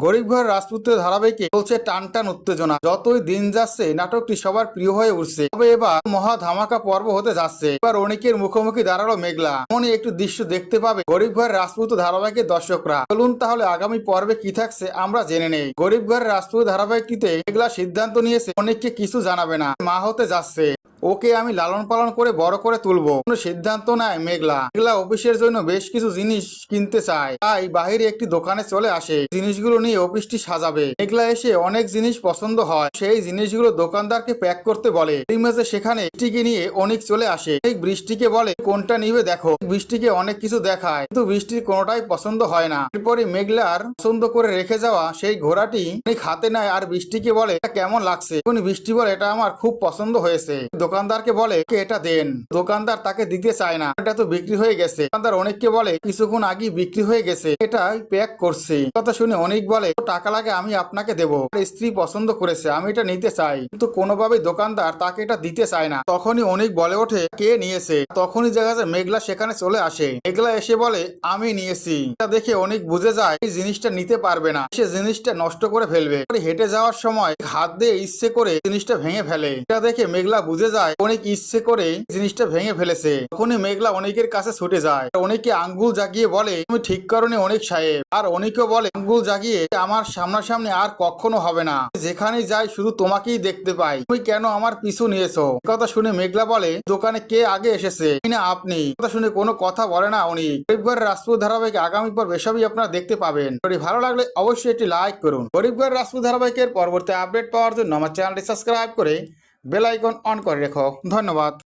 গরিব ঘরের রাজপুত্রের ধারাবাহিকে চলছে টান টান উত্তেজনা। যতই দিন যাচ্ছে নাটকটি সবার প্রিয় হয়ে উঠছে। তবে এবার মহা ধামাকা পর্ব হতে যাচ্ছে। এবার অনেকের মুখোমুখি দাঁড়ালো মেঘলা। এমনই একটু দৃশ্য দেখতে পাবে গরিব ঘরের রাজপুত্র ধারাবাহিকের দর্শকরা। চলুন তাহলে আগামী পর্বে কি থাকছে আমরা জেনে নেই। গরিব ঘরের রাজপুত্র ধারাবাহিকটিতে মেঘলা সিদ্ধান্ত নিয়েছে অনেককে কিছু জানাবে না, মা হতে যাচ্ছে, ওকে আমি লালন পালন করে বড় করে তুলবো। কোনো সিদ্ধান্ত নেয় মেঘলা। অফিসের জন্য বেশ কিছু জিনিস কিনতে চায়, তাই বাহিরে একটি দোকানে চলে আসে। জিনিসগুলো নিয়ে অফিসটি সাজাবে। মেঘলা এসে অনেক জিনিস পছন্দ হয়, সেই জিনিসগুলো দোকানদারকে প্যাক করতে বলে। এই মাঝে সেখানে বৃষ্টিকে নিয়ে অনেক চলে আসে। বৃষ্টিকে বলে কোনটা নিবে দেখো। বৃষ্টিকে অনেক কিছু দেখায়, কিন্তু বৃষ্টির কোনোটাই পছন্দ হয় না। এরপরে মেঘলার পছন্দ করে রেখে যাওয়া সেই ঘোড়াটি অনেক হাতে নেয় আর বৃষ্টিকে বলে এটা কেমন লাগছে। বৃষ্টি বলে এটা আমার খুব পছন্দ হয়েছে। দোকানদারকে বলে এটা দেন। দোকানদার তাকে দিতে চায় না, এটা তো বিক্রি হয়ে গেছে। দোকানদার অনেককে বলে কিছুক্ষণ আগে বিক্রি হয়ে গেছে, এটা প্যাক করছে। কথা শুনে অনেক বলে টাকা লাগে আমি আপনাকে দেবো, স্ত্রী পছন্দ করেছে, আমি এটা নিতে চাই। কিন্তু কোনোভাবেই দোকানদার তাকে এটা দিতে চায় না। তখনই অনেক বলে ওঠে কে নিয়েছে। তখনই দেখা যায় মেঘলা সেখানে চলে আসে। মেঘলা এসে বলে আমি নিয়েছি। এটা দেখে অনেক বুঝে যায় এই জিনিসটা নিতে পারবে না, সে জিনিসটা নষ্ট করে ফেলবে। হেঁটে যাওয়ার সময় হাত দিয়ে ইচ্ছে করে জিনিসটা ভেঙে ফেলে। এটা দেখে মেঘলা বুঝে যায় অনেক ইচ্ছে করে জিনিসটা ভেঙে ফেলেছে। তখনই মেঘলা অনেকের কাছে ছুটে যায়। অনেকে আঙ্গুল জাগিয়ে বলে তুমি ঠিক করনি অনেক সাহেব। আর অনেকে বলে আঙ্গুল জাগিয়ে আমার সামনাসামনি আর কখনো হবে না, যেখানেই যাই শুধু তোমাকেই দেখতে পাই, তুমি কেন আমার পিছু নিয়েছো। কথা শুনে মেঘলা বলে দোকানে কে আগে এসেছে না আপনি। কথা শুনে কোনো কথা বলে না উনি। গরিব ঘরের রাজপুত ধারাবাহিক আগামী পর এসবই আপনারা দেখতে পাবেন। যদি ভালো লাগলে অবশ্যই একটি লাইক করুন। গরিব ঘরের রাজপুত ধারাবাহিকের পরবর্তী আপডেট পাওয়ার জন্য আমার চ্যানেলটি সাবস্ক্রাইব করে বেল আইকন অন করে রেখো। ধন্যবাদ।